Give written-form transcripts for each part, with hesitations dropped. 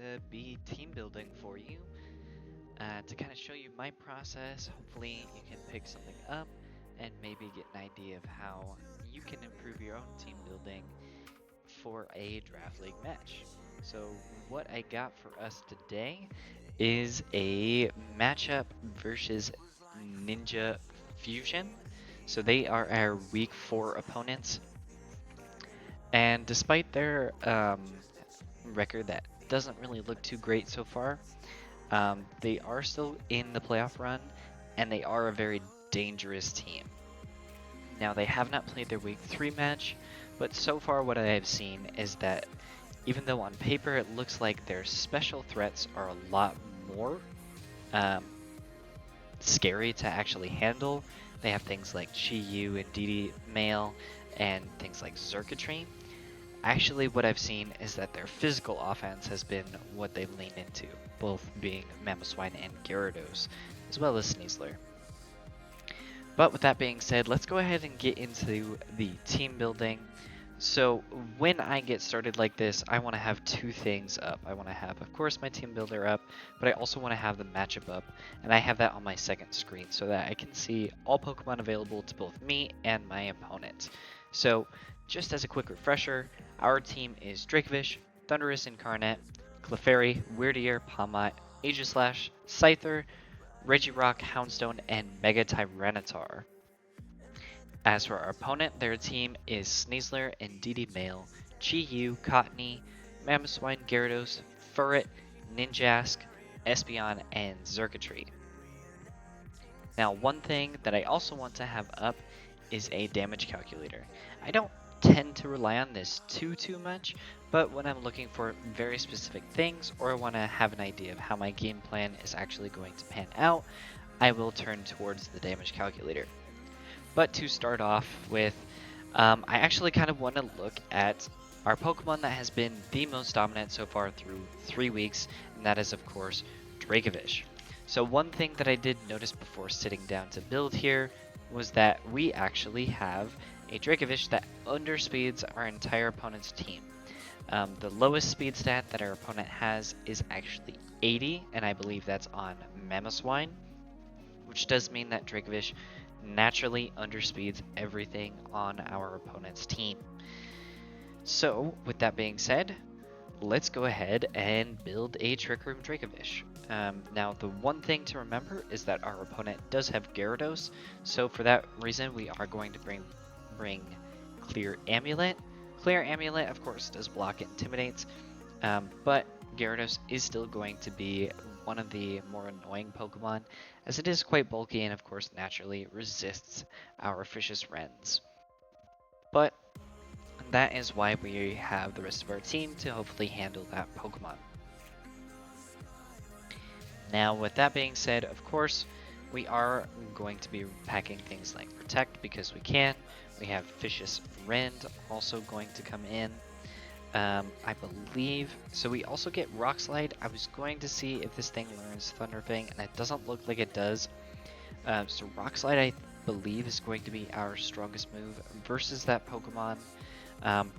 to be team building for you to kind of show you my process. Hopefully, you can pick something up and maybe get an idea of how you can improve your own team building for a draft league match. So, what I got for us today is a matchup versus Ninja Fusion. So, they are our week 4 opponents. And despite their record that doesn't really look too great so far, they are still in the playoff run, and they are a very dangerous team. Now, they have not played their Week 3 match, but so far what I have seen is that even though on paper it looks like their special threats are a lot more um, scary to actually handle, they have things like Chi Yu and DD Mail and things like Circuitry. Actually, what I've seen is that their physical offense has been what they've leaned into, both being Mamoswine and Gyarados, as well as Sneasler. But with that being said, let's go ahead and get into the team building. So when I get started like this, I want to have two things up. I want to have, of course, my team builder up, but I also want to have the matchup up, and I have that on my second screen so that I can see all Pokemon available to both me and my opponent. So just as a quick refresher, our team is Dracovish, Thundurus Incarnate, Clefairy, Weirdier, Palmite, Aegislash, Scyther, Regirock, Houndstone, and Mega Tyranitar. As for our opponent, their team is Sneasler and DD Mail, Chi Yu, Cottony, Mamoswine, Gyarados, Furret, Ninjask, Espeon, and Xurkitree. Now, one thing that I also want to have up is a damage calculator. I don't tend to rely on this too much, but when I'm looking for very specific things or I want to have an idea of how my game plan is actually going to pan out, I will turn towards the damage calculator. But to start off with, I actually kind of want to look at our Pokemon that has been the most dominant so far through 3 weeks, and that is of course Dracovish. So one thing that I did notice before sitting down to build here was that we actually have a Dracovish that underspeeds our entire opponent's team. The lowest speed stat that our opponent has is actually 80, and I believe that's on Mamoswine, which does mean that Dracovish naturally underspeeds everything on our opponent's team. So, with that being said, let's go ahead and build a Trick Room Dracovish. Now, the one thing to remember is that our opponent does have Gyarados, so for that reason, we are going to bring Clear Amulet. Clear Amulet, of course, does block and intimidates, but Gyarados is still going to be one of the more annoying Pokemon, as it is quite bulky and, of course, naturally resists our Vicious Wrens. But that is why we have the rest of our team to hopefully handle that Pokemon. Now, with that being said, of course, we are going to be packing things like Protect because we can. We have Vicious Rend also going to come in. I believe, so we also get Rock Slide. I was going to see if this thing learns Thunder Fang, and it doesn't look like it does. So Rock Slide, I believe, is going to be our strongest move versus that Pokemon.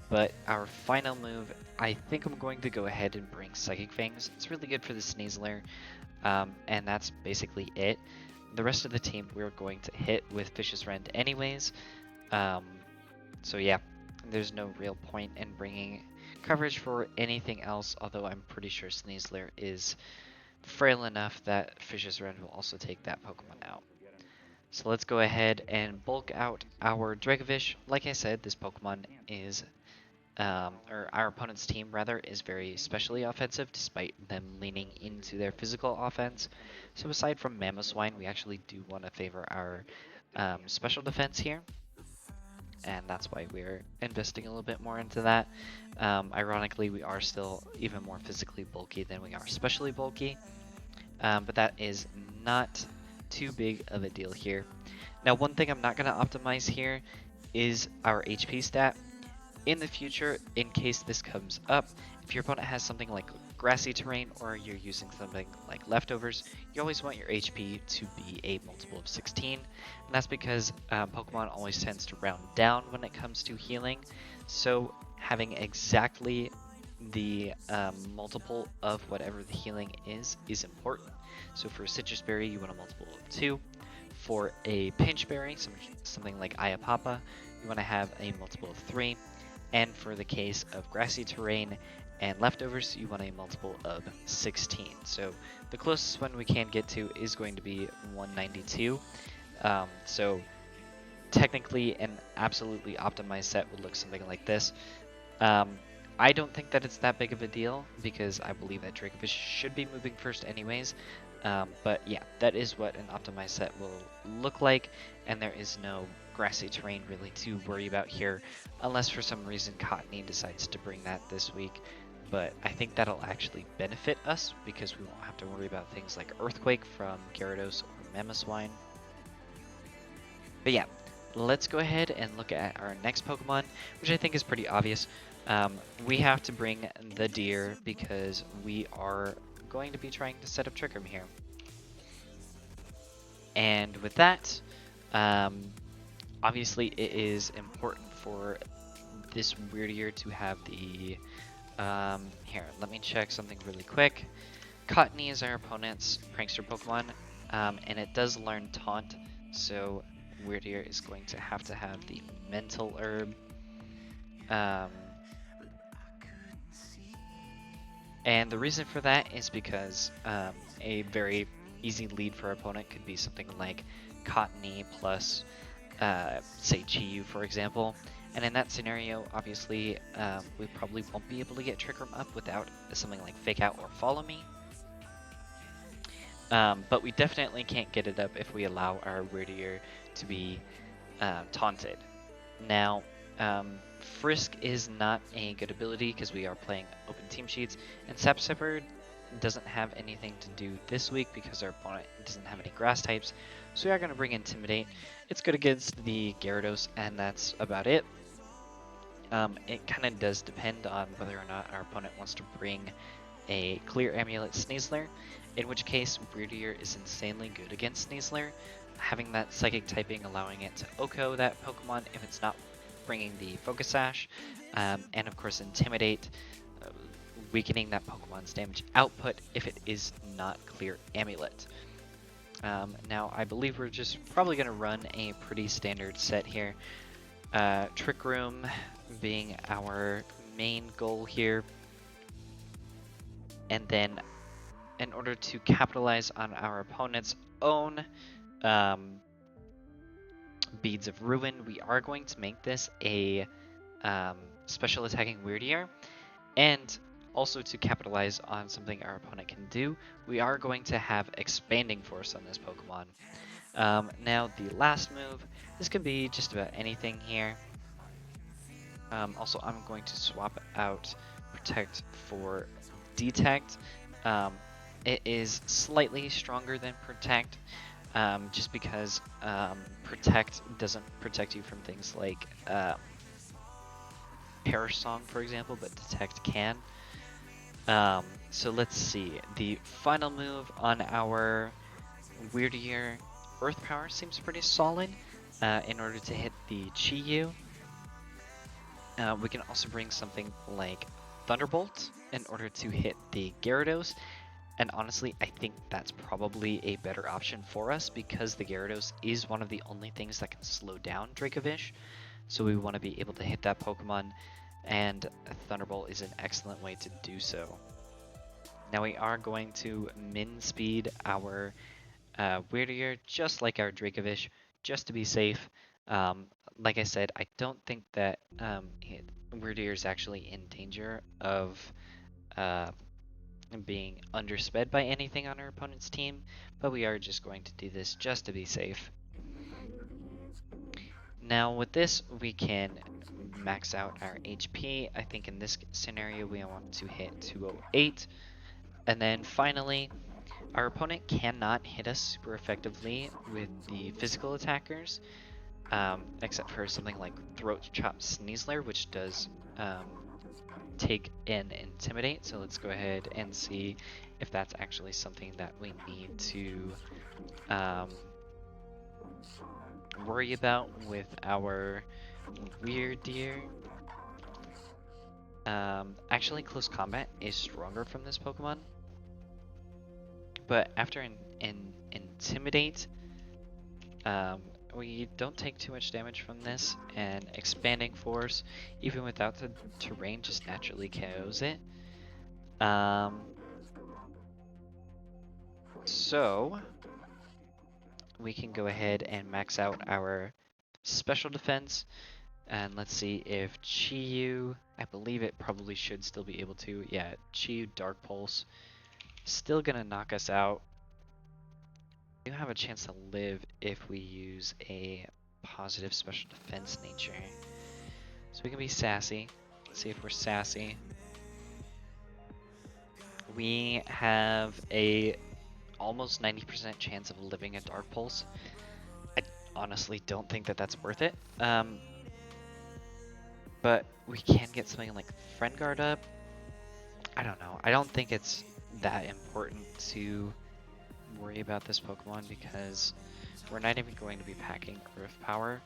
But our final move, I think I'm going to go ahead and bring Psychic Fangs. It's really good for the Sneasler, and that's basically it. The rest of the team we're going to hit with Vicious Rend anyways. So yeah, there's no real point in bringing coverage for anything else, although I'm pretty sure Sneasler is frail enough that Vicious Rend will also take that Pokemon out. So let's go ahead and bulk out our Dracovish. Like I said, this Pokemon is, or our opponent's team rather, is very specially offensive despite them leaning into their physical offense. So aside from Mamoswine, we actually do want to favor our special defense here. And that's why we're investing a little bit more into that. Ironically, we are still even more physically bulky than we are specially bulky, but that is not too big of a deal here. Now, one thing I'm not going to optimize here is our HP stat. In the future, in case this comes up, if your opponent has something like grassy terrain or you're using something like leftovers, you always want your HP to be a multiple of 16, and that's because Pokemon always tends to round down when it comes to healing, so having exactly the multiple of whatever the healing is important. So for Citrus Berry, you want a multiple of 2. For a Pinch Berry, something like Ayapapa, you want to have a multiple of 3. And for the case of Grassy Terrain and Leftovers, you want a multiple of 16. So the closest one we can get to is going to be 192. So technically, an absolutely optimized set would look something like this. I don't think that it's that big of a deal because I believe that Dracovish should be moving first anyways. But yeah, that is what an optimized set will look like, and there is no grassy terrain really to worry about here, unless for some reason Cottony decides to bring that this week. But I think that'll actually benefit us because we won't have to worry about things like Earthquake from Gyarados or Mamoswine. But yeah, let's go ahead and look at our next Pokemon, which I think is pretty obvious. We have to bring the deer because we are going to be trying to set up Trick Room here. And with that, obviously it is important for this Weirdier to have the... here, let me check something really quick. Cottony is our opponent's Prankster Pokemon, and it does learn Taunt, so Weirdier is going to have the Mental Herb. And the reason for that is because a very easy lead for our opponent could be something like Cottony plus, say, Chi-Yu, for example. And in that scenario, obviously, we probably won't be able to get Trick Room up without something like Fake Out or Follow Me. But we definitely can't get it up if we allow our Weirdier to be taunted. Now, Frisk is not a good ability because we are playing open team sheets, and Sapsipper doesn't have anything to do this week because our opponent doesn't have any grass types, so we are going to bring Intimidate. It's good against the Gyarados, and that's about it. It kind of does depend on whether or not our opponent wants to bring a Clear Amulet Sneasler, in which case Weirdier is insanely good against Sneasler, having that Psychic typing allowing it to OHKO that Pokemon if it's not bringing the Focus Sash, and of course Intimidate, weakening that Pokemon's damage output if it is not Clear Amulet. Now I believe we're just probably going to run a pretty standard set here. Trick Room being our main goal here, and then in order to capitalize on our opponent's own Beads of Ruin, we are going to make this a special attacking Weirdier, and also to capitalize on something our opponent can do, we are going to have Expanding Force on this Pokemon. Now the last move, this can be just about anything here. Also, I'm going to swap out Protect for Detect. It is slightly stronger than Protect, just because Protect doesn't protect you from things like Perish Song, for example, but Detect can. So let's see. The final move on our Weirdier, Earth Power seems pretty solid in order to hit the Chi-Yu. We can also bring something like Thunderbolt in order to hit the Gyarados. And honestly, I think that's probably a better option for us because the Gyarados is one of the only things that can slow down Dracovish. So we want to be able to hit that Pokemon, and Thunderbolt is an excellent way to do so. Now we are going to min speed our Weirdier just like our Dracovish, just to be safe. Like I said, I don't think that Weirdier is actually in danger of being undersped by anything on our opponent's team, but we are just going to do this just to be safe. Now with this, we can max out our HP. I think in this scenario, we want to hit 208. And then finally, our opponent cannot hit us super effectively with the physical attackers, except for something like Throat Chop Sneasler, which does take an Intimidate. So let's go ahead and see if that's actually something that we need to worry about with our Weirdier. Actually, close combat is stronger from this Pokemon. But after Intimidate, we don't take too much damage from this, and Expanding Force, even without the terrain, just naturally KOs it. So we can go ahead and max out our special defense, and let's see if Chi-Yu, I believe it probably should still be able to. Yeah, Chi-Yu Dark Pulse, still gonna knock us out. We do have a chance to live if we use a positive special defense nature. So we can be sassy. Let's see if we're sassy. We have a almost 90% chance of living a Dark Pulse. I honestly don't think that that's worth it. But we can get something like Friend Guard up. I don't know. I don't think it's that important to worry about this Pokemon because we're not even going to be packing Earth Power.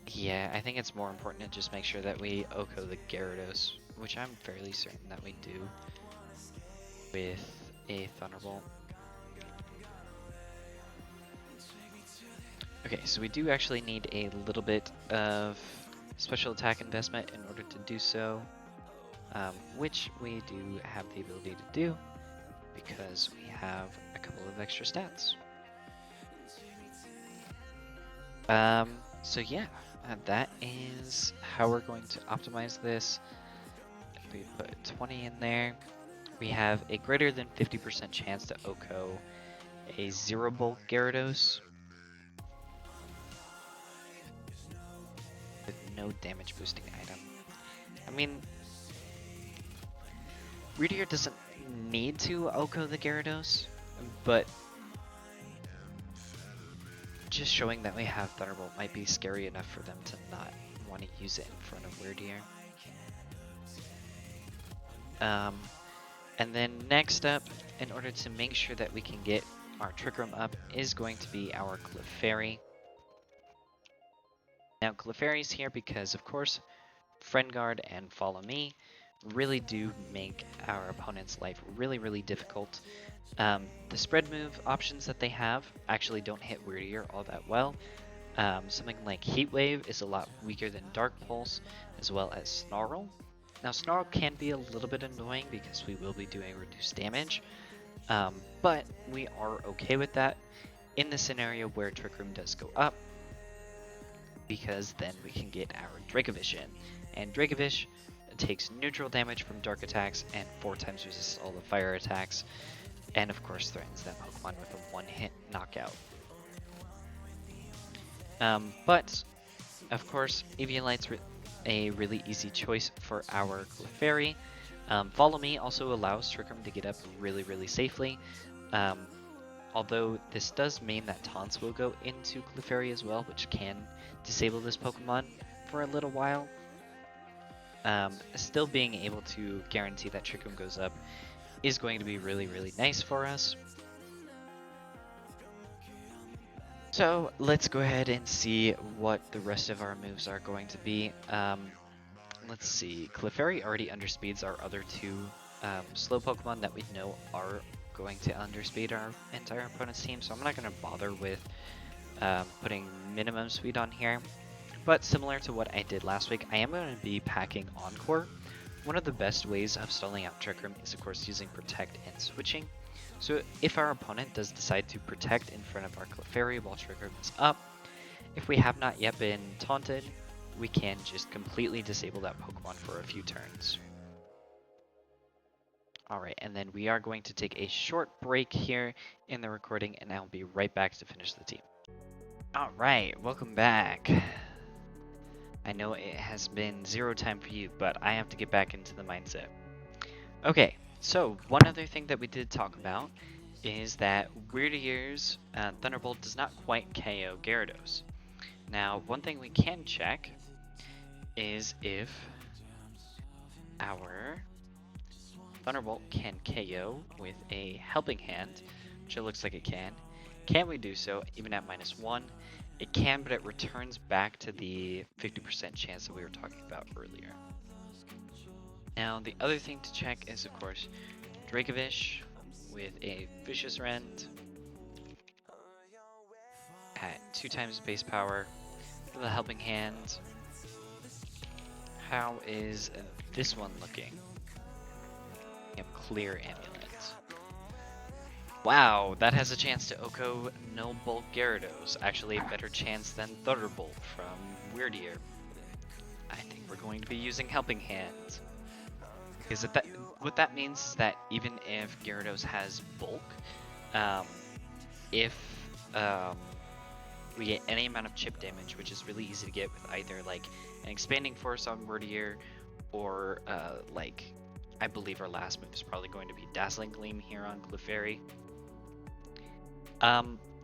Yeah, I think it's more important to just make sure that we Oko the Gyarados, which I'm fairly certain that we do with a Thunderbolt. Okay, so we do actually need a little bit of special attack investment in order to do so, which we do have the ability to do because we have a couple of extra stats. So yeah, that is how we're going to optimize this. If we put 20 in there, we have a greater than 50% chance to Oko a Zero Bulk Gyarados with no damage boosting item. I mean, Rudier doesn't need to Oko the Gyarados, but just showing that we have Thunderbolt might be scary enough for them to not want to use it in front of Weirdier. And then next up, in order to make sure that we can get our Trick Room up, is going to be our Clefairy. Now Clefairy's here because, of course, Friend Guard and Follow Me really do make our opponent's life really, really difficult. The spread move options that they have actually don't hit Weirdier all that well. Something like Heat Wave is a lot weaker than Dark Pulse, as well as Snarl. Now Snarl can be a little bit annoying because we will be doing reduced damage, but we are okay with that in the scenario where Trick Room does go up, because then we can get our Dracovish in, and Dracovish takes neutral damage from dark attacks and 4 times resists all the fire attacks, and of course threatens that Pokemon with a one-hit knockout. But of course, Eviolite's a really easy choice for our Clefairy. Follow Me also allows Trick Room to get up really, really safely. Although this does mean that Taunts will go into Clefairy as well, which can disable this Pokemon for a little while. Still being able to guarantee that Trick Room goes up is going to be really, really nice for us. So let's go ahead and see what the rest of our moves are going to be. Let's see, Clefairy already underspeeds our other 2 slow Pokemon that we know are going to underspeed our entire opponent's team, so I'm not going to bother with putting minimum speed on here. But similar to what I did last week, I am going to be packing Encore. One of the best ways of stalling out Trick Room is of course using Protect and switching. So if our opponent does decide to Protect in front of our Clefairy while Trick Room is up, if we have not yet been taunted, we can just completely disable that Pokemon for a few turns. Alright, and then we are going to take a short break here in the recording, and I'll be right back to finish the team. Alright, welcome back. I know it has been 0 time for you, but I have to get back into the mindset. Okay, so one other thing that we did talk about is that Weirdier's Thunderbolt does not quite KO Gyarados. Now, one thing we can check is if our Thunderbolt can KO with a Helping Hand, which it looks like it can. Can we do so even at -1? It can, but it returns back to the 50% chance that we were talking about earlier. Now, the other thing to check is, of course, Dracovish with a Vicious Rend at 2 times base power with a Helping Hand. How is this one looking? Yep, Clear Amulet. Wow, that has a chance to Oko no bulk Gyarados. Actually, a better chance than Thunderbolt from Weirdier. I think we're going to be using Helping Hand. Because what that means is that even if Gyarados has bulk, if we get any amount of chip damage, which is really easy to get with either like an Expanding Force on Weirdier, or like I believe our last move is probably going to be Dazzling Gleam here on Clefairy.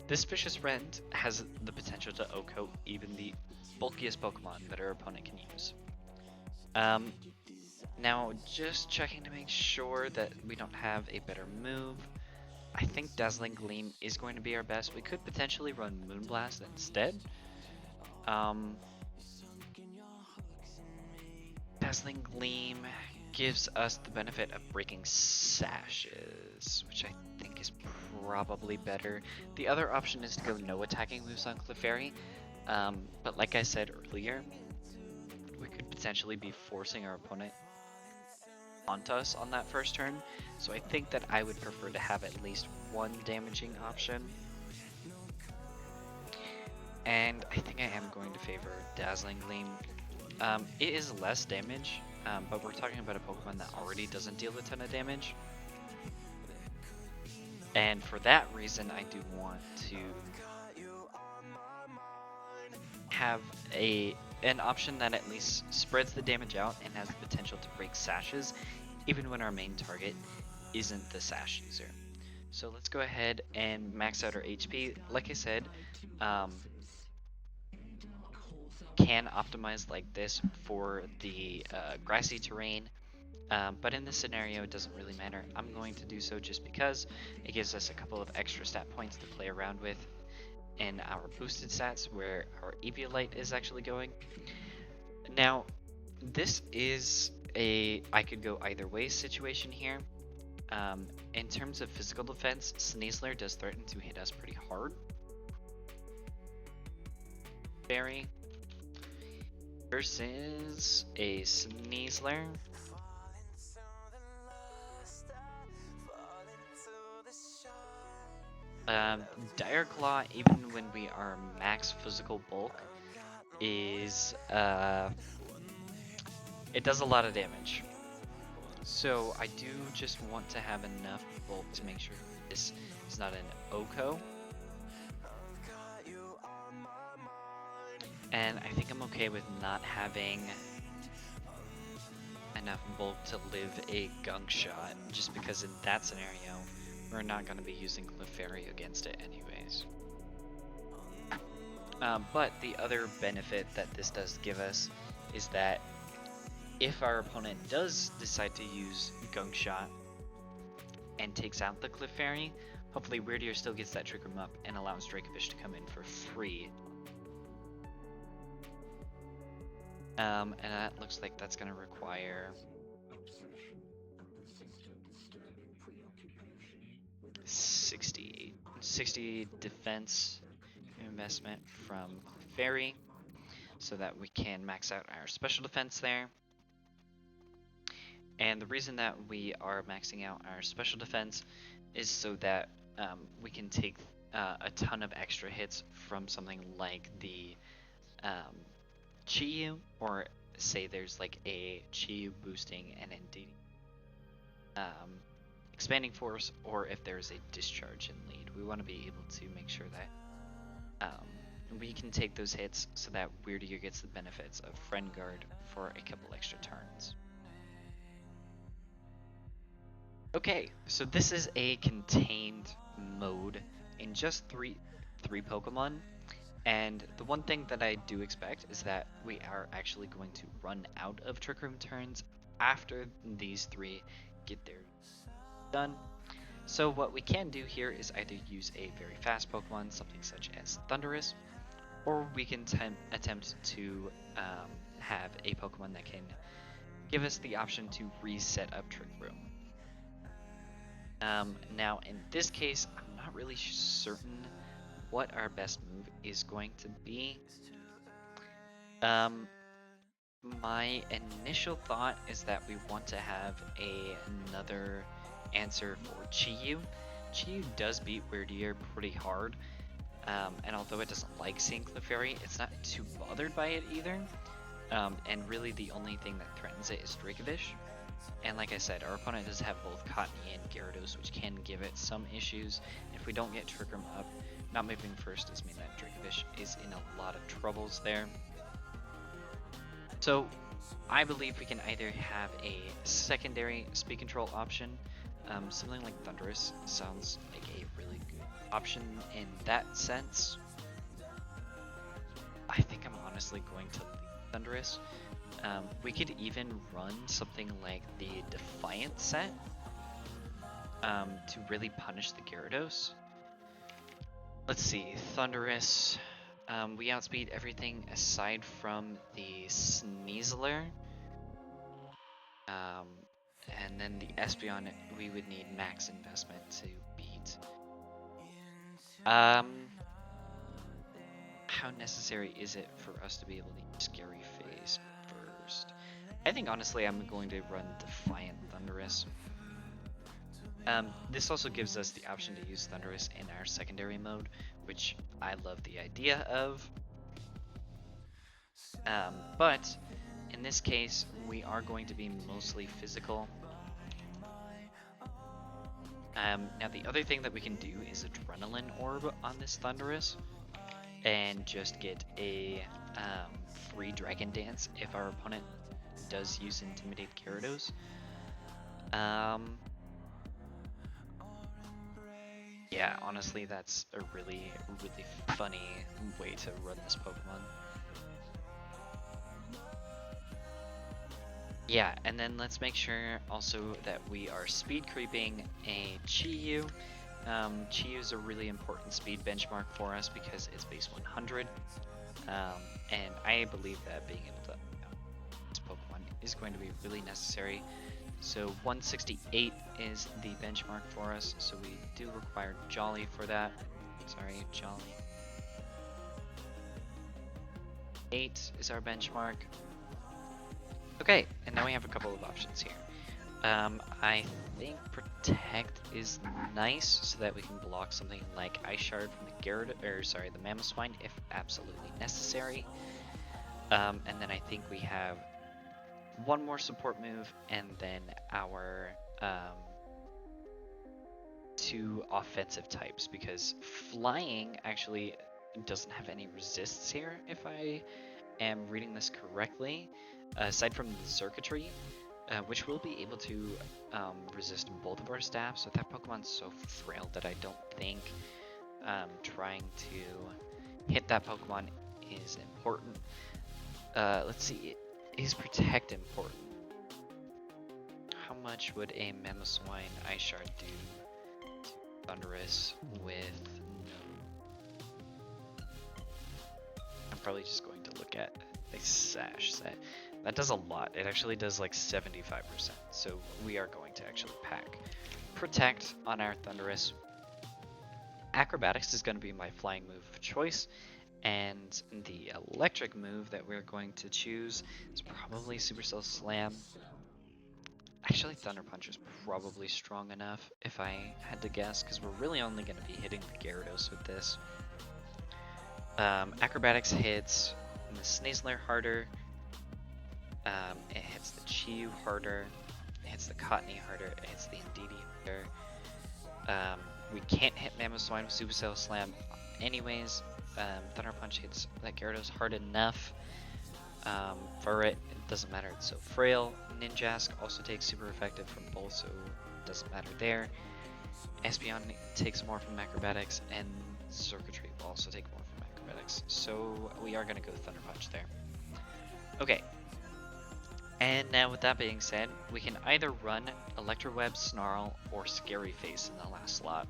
This Vicious Rend has the potential to OHKO even the bulkiest Pokemon that our opponent can use. Now, just checking to make sure that we don't have a better move. I think Dazzling Gleam is going to be our best. We could potentially run Moonblast instead. Dazzling Gleam gives us the benefit of breaking sashes, which I think is probably better. The other option is to go no attacking moves on Clefairy, but like I said earlier, we could potentially be forcing our opponent onto us on that first turn, so I think that I would prefer to have at least one damaging option. And I think I am going to favor Dazzling Gleam. It is less damage, but we're talking about a Pokemon that already doesn't deal a ton of damage. And for that reason, I do want to have an option that at least spreads the damage out and has the potential to break sashes, even when our main target isn't the sash user. So let's go ahead and max out our HP. Like I said, can optimize like this for the grassy terrain, but in this scenario it doesn't really matter. I'm going to do so just because it gives us a couple of extra stat points to play around with in our boosted stats where our Eviolite is actually going. Now, this is I could go either way situation here. In terms of physical defense, Sneasler does threaten to hit us pretty hard. Fairy versus a Sneasler. Dire Claw, even when we are max physical bulk, is it does a lot of damage. So I do just want to have enough bulk to make sure this is not an OHKO. And I think I'm okay with not having enough bulk to live a Gunk Shot, just because in that scenario, we're not going to be using Clefairy against it anyways. But the other benefit that this does give us is that if our opponent does decide to use Gunk Shot and takes out the Clefairy, hopefully Weirdier still gets that Trick Room up and allows Dracovish to come in for free. And that looks like that's going to require 60 defense investment from Clefairy so that we can max out our special defense there. And the reason that we are maxing out our special defense is so that we can take a ton of extra hits from something like the Chi-Yu, or say there's like a Chi-Yu boosting an ND Expanding Force, or if there's a discharge in lead. We want to be able to make sure that we can take those hits so that Weirdier gets the benefits of Friend Guard for a couple extra turns. Okay, so this is a contained mode in just three Pokemon. And the one thing that I do expect is that we are actually going to run out of Trick Room turns after these three get their done. So what we can do here is either use a very fast Pokemon, something such as Thundurus, or we can attempt to have a Pokemon that can give us the option to reset up Trick Room. Now, in this case, I'm not really certain what our best move is going to be. My initial thought is that we want to have another answer for Chi-Yu. Chi-Yu does beat Weirdier pretty hard, and although it doesn't like seeing Clefairy, it's not too bothered by it either. And really the only thing that threatens it is Dracovish. And like I said, our opponent does have both Cottonee and Gyarados, which can give it some issues. If we don't get Trick Room up, not moving first does mean that Dracovish is in a lot of troubles there. So I believe we can either have a secondary speed control option, something like Thundurus sounds like a really good option in that sense. I think I'm honestly going to leave Thundurus. We could even run something like the Defiant set to really punish the Gyarados. Let's see, Thundurus. We outspeed everything aside from the Sneasler. And then the Espeon, we would need max investment to beat. How necessary is it for us to be able to use Scary Face first? I think honestly I'm going to run Defiant Thundurus. This also gives us the option to use Thundurus in our secondary mode, which I love the idea of. But in this case, we are going to be mostly physical. Now the other thing that we can do is Adrenaline Orb on this Thundurus, and just get a free Dragon Dance if our opponent does use Intimidate Gyarados. Yeah, honestly, that's a really, really funny way to run this Pokemon. Yeah, and then let's make sure also that we are speed creeping a Chi-Yu. Chi-Yu is a really important speed benchmark for us because it's base 100. And I believe that being able to this Pokemon is going to be really necessary. So 168 is the benchmark for us, so we do require Jolly for that. Sorry, Jolly. 8 is our benchmark. Okay, and now we have a couple of options here. I think Protect is nice so that we can block something like Ice Shard from the Mamoswine if absolutely necessary. And then I think we have one more support move, and then our 2 offensive types, because Flying actually doesn't have any resists here, if I am reading this correctly, aside from the Circuitry, which will be able to resist both of our staffs. So that Pokemon's so frail that I don't think trying to hit that Pokemon is important. Let's see. Is Protect important? How much would a Mamoswine Ice Shard do to Thundurus with no? I'm probably just going to look at a Sash set. That does a lot. It actually does like 75%. So we are going to actually pack Protect on our Thundurus. Acrobatics is going to be my flying move of choice. And the electric move that we're going to choose is probably Supercell Slam. Actually, Thunder Punch is probably strong enough if I had to guess, because we're really only going to be hitting the Gyarados with this. Acrobatics hits the Sneasler harder. It hits the Chi-Yu harder. It hits the Cottonee harder. It hits the Indeedee harder. We can't hit Mamoswine with Supercell Slam anyways. Thunder Punch hits that Gyarados hard enough for it. It doesn't matter, it's so frail. Ninjask also takes super effective from both, so it doesn't matter there. Espeon takes more from Acrobatics, and Circuitry will also take more from Acrobatics. So we are going to go Thunder Punch there. Okay. And now with that being said, we can either run Electroweb, Snarl, or Scary Face in the last slot.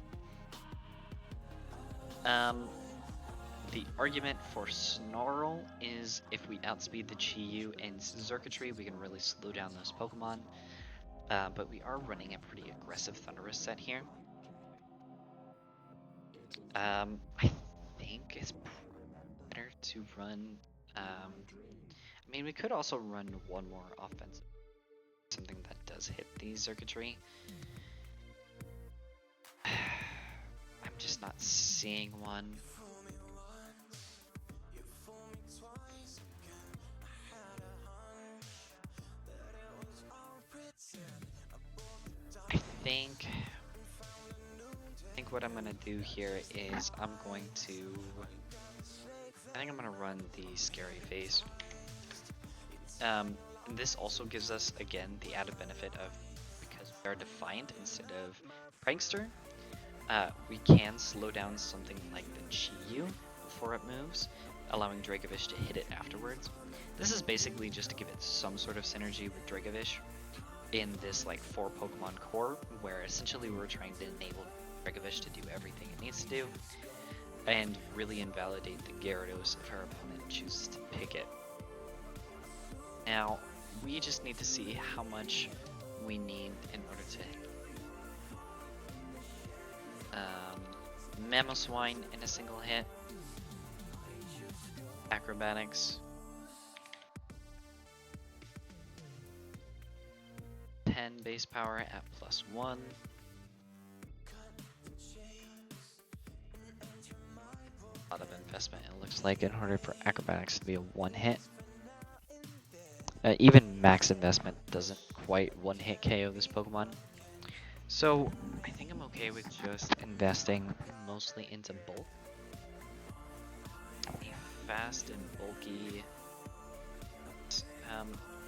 the argument for Snarl is if we outspeed the Chi-Yu and Circuitry, we can really slow down those Pokemon. But we are running a pretty aggressive Thundurus set here. I think it's better to run. I mean, we could also run one more offensive, something that does hit the Circuitry. I'm just not seeing one. I think what I'm gonna do here is I'm gonna run the Scary Face. This also gives us again the added benefit of, because we are Defiant instead of Prankster, we can slow down something like the Chi-Yu before it moves, allowing Dracovish to hit it afterwards. This is basically just to give it some sort of synergy with Dracovish in this like 4 Pokemon core, where essentially we're trying to enable Dracovish to do everything it needs to do, and really invalidate the Gyarados if our opponent chooses to pick it. Now, we just need to see how much we need in order to Mamoswine in a single hit. Acrobatics. 10 base power at +1. A lot of investment, it looks like, in order for acrobatics to be a one hit. Even max investment doesn't quite one hit KO this Pokemon. So I think I'm okay with just investing mostly into bulk. A fast and bulky.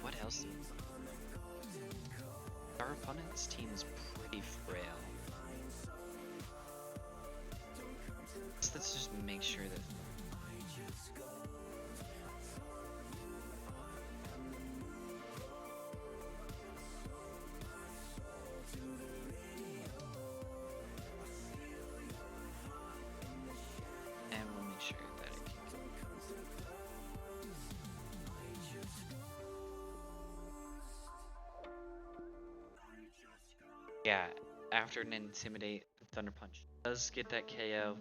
What else? Our opponent's team is pretty frail. So let's just make sure that yeah, after an Intimidate, Thunder Punch does get that KO.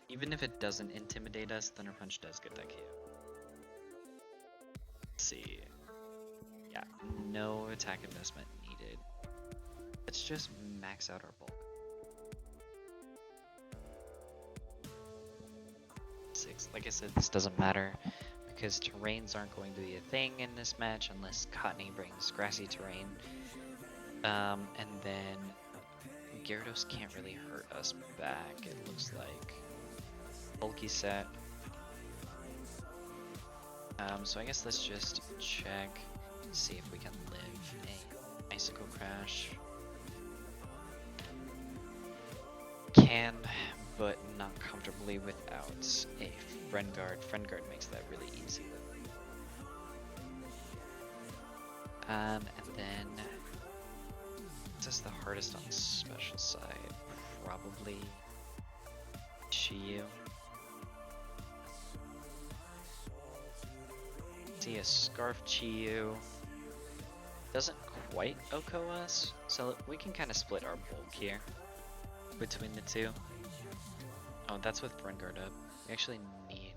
Even if it doesn't intimidate us, Thunder Punch does get that KO. Let's see. Yeah, no attack investment needed. Let's just max out our bulk. 6. Like I said, this doesn't matter because terrains aren't going to be a thing in this match unless Cottonee brings grassy terrain. And then Gyarados can't really hurt us back, it looks like. Bulky set. So I guess let's just check and see if we can live a Icicle Crash. Can, but not comfortably without a Friend Guard. Friend Guard makes that really easy. And then this is the hardest on the special side. Probably Chi-Yu. See a Scarf Chi-Yu. Doesn't quite OHKO us, so we can kind of split our bulk here between the two. Oh, that's with Friend Guard up. We actually need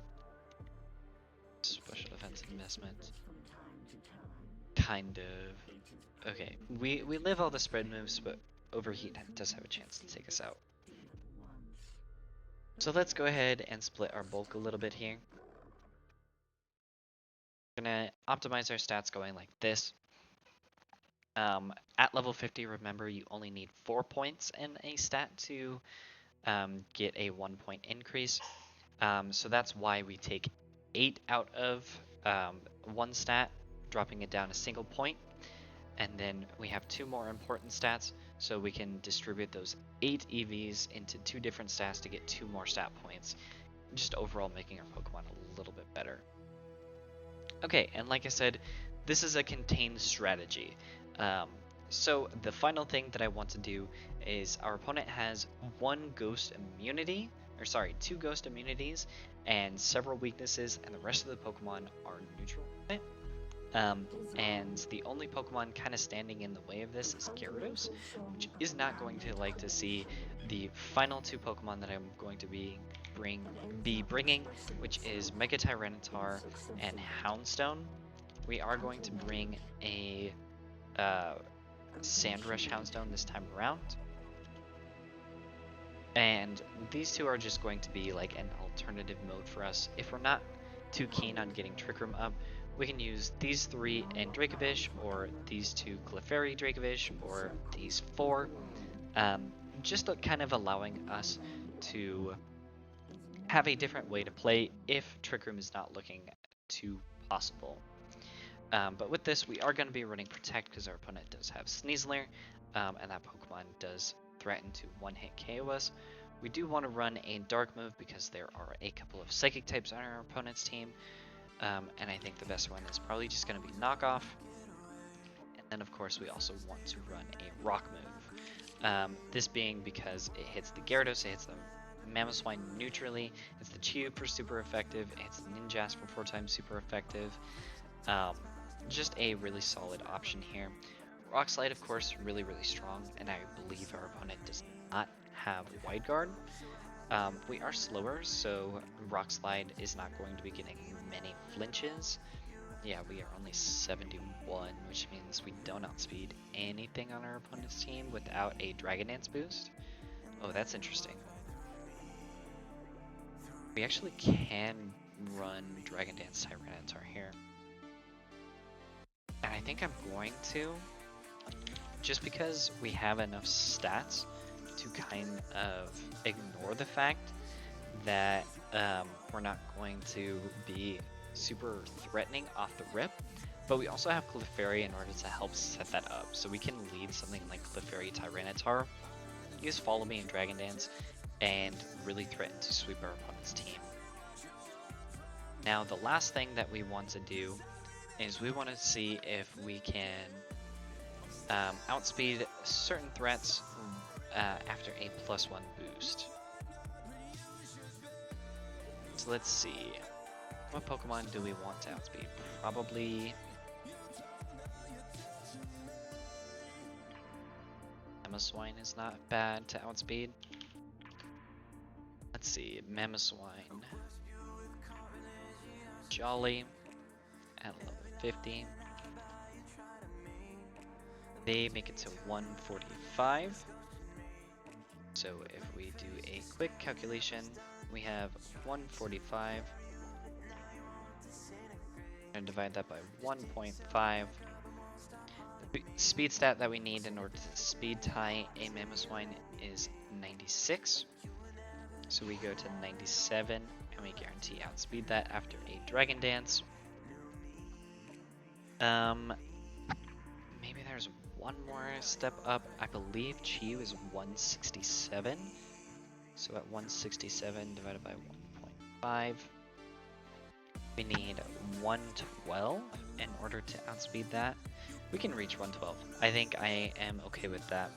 special defense investment. Kind of. Okay, we live all the spread moves, but Overheat does have a chance to take us out. So let's go ahead and split our bulk a little bit here. We're gonna optimize our stats going like this. At level 50, remember you only need 4 points in a stat to get a 1 point increase. So that's why we take 8 out of one stat, dropping it down a single point. And then we have 2 more important stats, so we can distribute those 8 EVs into 2 different stats to get 2 more stat points, just overall making our Pokemon a little bit better. Okay, and like I said, this is a contained strategy. So the final thing that I want to do is our opponent has 1 ghost immunity, or sorry, 2 ghost immunities and several weaknesses, and the rest of the Pokemon are neutral. And the only Pokemon kind of standing in the way of this is Gyarados, which is not going to like to see the final 2 Pokemon that I'm going to be bringing, which is Mega Tyranitar and Houndstone. We are going to bring a Sandrush Houndstone this time around. And these 2 are just going to be like an alternative mode for us. If we're not too keen on getting Trick Room up, we can use these 3 in Dracovish, or these 2 Clefairy Dracovish, or these 4. Just kind of allowing us to have a different way to play if Trick Room is not looking too possible. But with this, we are going to be running Protect because our opponent does have Sneasler, and that Pokemon does threaten to one-hit KO us. We do want to run a Dark move because there are a couple of Psychic types on our opponent's team, and I think the best one is probably just going to be Knockoff. And then, of course, we also want to run a Rock move. This being because it hits the Gyarados, it hits the Mamoswine neutrally, it's the Chew for super effective, it's the Ninjask for 4 times super effective. Just a really solid option here. Rock Slide, of course, really strong, and I believe our opponent does not have Wide Guard. We are slower, so Rock Slide is not going to be getting many flinches. Yeah, we are only 71, which means we don't outspeed anything on our opponent's team without a Dragon Dance boost. Oh, that's interesting. We actually can run Dragon Dance Tyranitar here. And I think I'm going to, just because we have enough stats to kind of ignore the fact that we're not going to be super threatening off the rip, but we also have Clefairy in order to help set that up. So we can lead something like Clefairy Tyranitar, use Follow Me and Dragon Dance, and really threaten to sweep our opponent's team. Now the last thing that we want to do is we want to see if we can outspeed certain threats after a +1 boost. So let's see. What Pokemon do we want to outspeed? Probably Mamoswine is not bad to outspeed. Let's see, Mamoswine. Jolly at level 50. They make it to 145. So if we do a quick calculation, we have 145. And divide that by 1.5. The speed stat that we need in order to speed tie a Mamoswine is 96. So we go to 97 and we guarantee outspeed that after a Dragon Dance. Maybe there's one more step up. I believe Chi is 167. So at 167 divided by 1.5. We need 112 in order to outspeed that. We can reach 112. I think I am okay with that.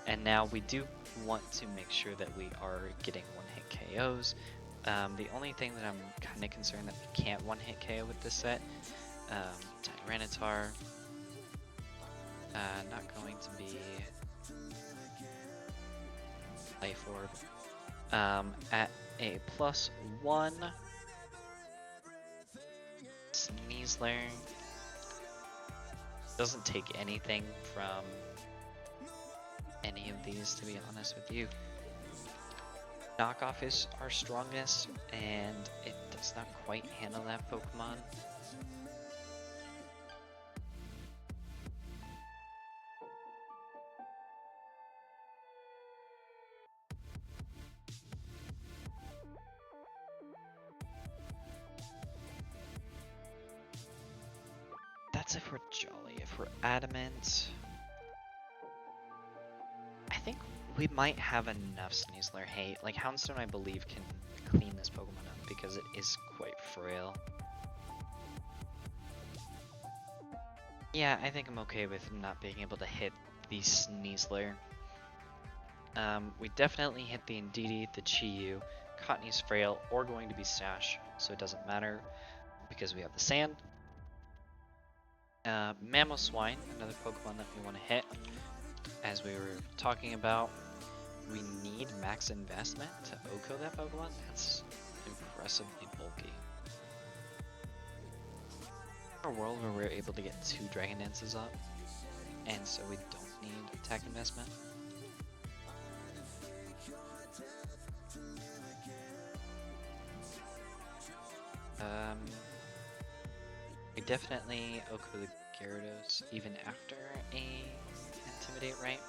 And now we do want to make sure that we are getting one-hit KOs. The only thing that I'm kind of concerned that we can't one-hit KO with this set, Tyranitar, not going to be Life Orb. At a +1, Sneasler doesn't take anything from any of these, to be honest with you. Knockoff is our strongest, and it does not quite handle that Pokemon. That's if we're Jolly. If we're Adamant, I think we might have enough Sneasler hate. Like Houndstone, I believe, can clean this Pokemon up because it is quite frail. Yeah, I think I'm okay with not being able to hit the Sneasler. We definitely hit the Indeedee, the Chi-Yu, Cottony's Frail or going to be Sash, so it doesn't matter because we have the sand. Mamoswine, another Pokemon that we want to hit. As we were talking about, we need max investment to OHKO that Pokemon. That's impressively bulky. A world where we're able to get 2 Dragon Dances up, and so we don't need attack investment. We definitely OHKO the Gyarados even after a Intimidate, right?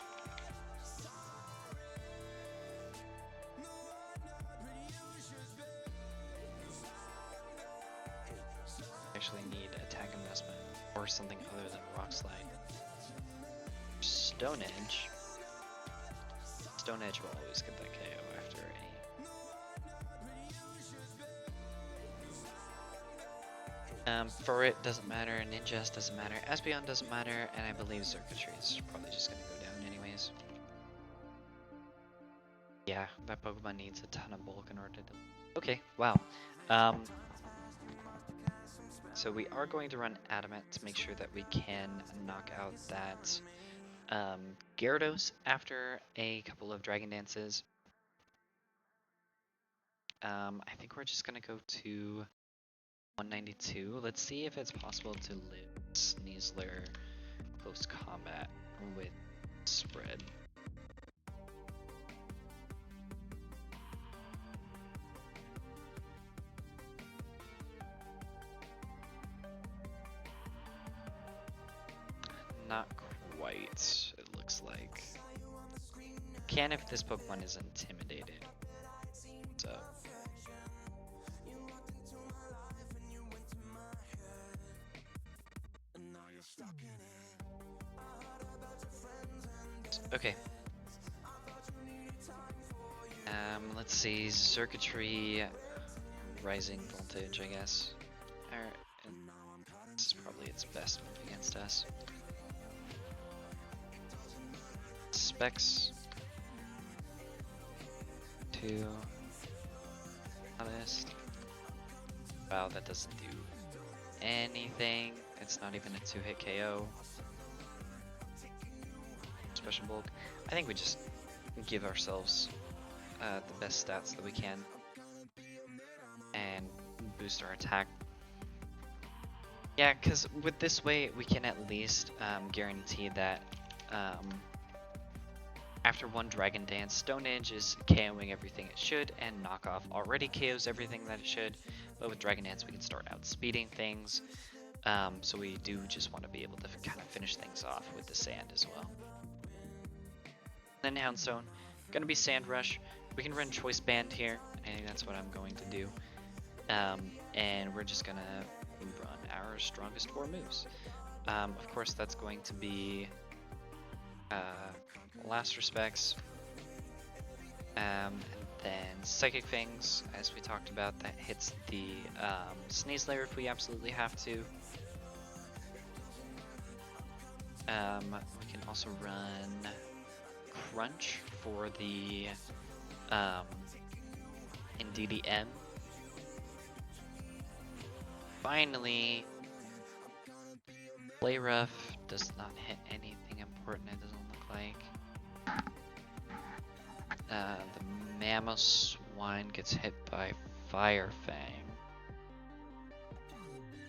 Actually need attack investment or something other than Rock Slide. Stone Edge. Stone Edge will always get that KO after a. Furret doesn't matter, Ninjas doesn't matter, Espeon doesn't matter, and I believe Xurkitree is probably just gonna go down anyways. Yeah, that Pokemon needs a ton of bulk in order to. Okay, wow. So we are going to run Adamant to make sure that we can knock out that Gyarados after a couple of Dragon Dances. I think we're just gonna go to 192. Let's see if it's possible to live Sneasler close combat with spread. Not quite, it looks like. Can if this Pokemon is intimidated. So. Okay. Let's see, Xurkitree, Rising Voltage, I guess. This is probably its best move against us. Specs. 2. Honest. Wow, that doesn't do anything. It's not even a 2-hit KO. Special bulk. I think we just give ourselves the best stats that we can and boost our attack. Yeah, because with this way we can at least guarantee that after one Dragon Dance, Stone Edge is KOing everything it should, and Knockoff already KOs everything that it should. But with Dragon Dance we can start outspeeding things. So we do just want to be able to kind of finish things off with the sand as well. Then Houndstone, gonna be Sand Rush. We can run Choice Band here. I think that's what I'm going to do. And we're just gonna run our strongest 4 moves. Of course, that's going to be Last Respects, and then Psychic Fangs, as we talked about, that hits the Sneasler if we absolutely have to. We can also run Crunch for the in DDM. Finally, Play Rough does not hit anything important, it doesn't look like. The Mamoswine gets hit by Fire Fang.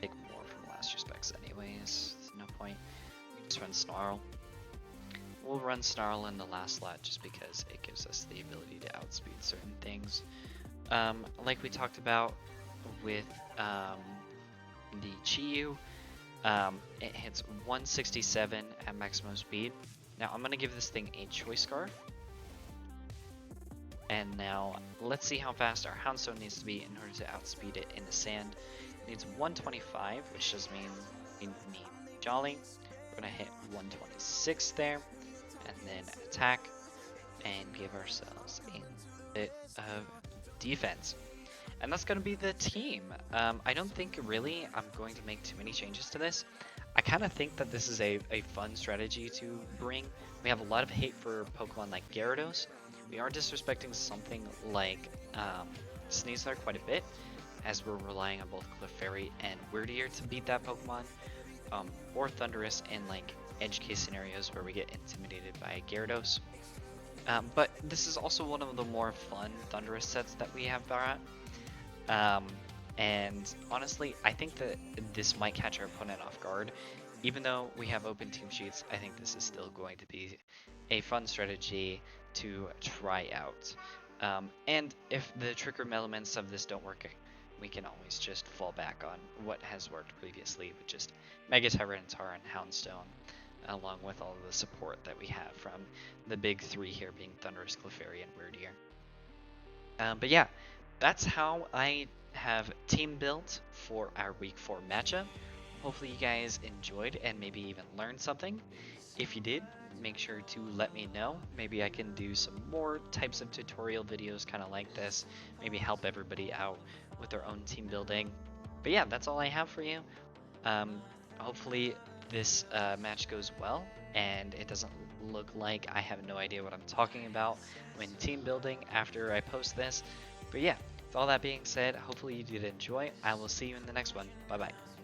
Take more from Last Respects anyways, there's no point. Just run Snarl. We'll run Snarl in the last slot just because it gives us the ability to outspeed certain things. Like we talked about with the Chi-Yu, it hits 167 at maximum speed. Now I'm going to give this thing a Choice Scarf. And now let's see how fast our Houndstone needs to be in order to outspeed it in the sand. It needs 125, which does mean we need Jolly. We're going to hit 126 there, and then attack, and give ourselves a bit of defense. And that's going to be the team. I don't think really I'm going to make too many changes to this. I kind of think that this is a fun strategy to bring. We have a lot of hate for Pokemon like Gyarados. We are disrespecting something like Sneasler quite a bit, as we're relying on both Clefairy and Weirdier to beat that Pokemon, or Thundurus in like edge case scenarios where we get intimidated by Gyarados. But this is also one of the more fun Thundurus sets that we have brought. And honestly, I think that this might catch our opponent off guard. Even though we have open team sheets, I think this is still going to be a fun strategy to try out. And if the trick room elements of this don't work, we can always just fall back on what has worked previously with just Mega Tyranitar and Houndstone, along with all of the support that we have from the big three here being Thundurus, Clefairy, and Weirdier. But yeah, that's how I have team built for our week 4 matchup. Hopefully you guys enjoyed and maybe even learned something. If you did, make sure to let me know. Maybe I can do some more types of tutorial videos kind of like this. Maybe help everybody out with their own team building. But yeah, that's all I have for you. Hopefully this match goes well and it doesn't look like I have no idea what I'm talking about when team building after I post this. But yeah, with all that being said, hopefully you did enjoy. I will see you in the next one. Bye bye.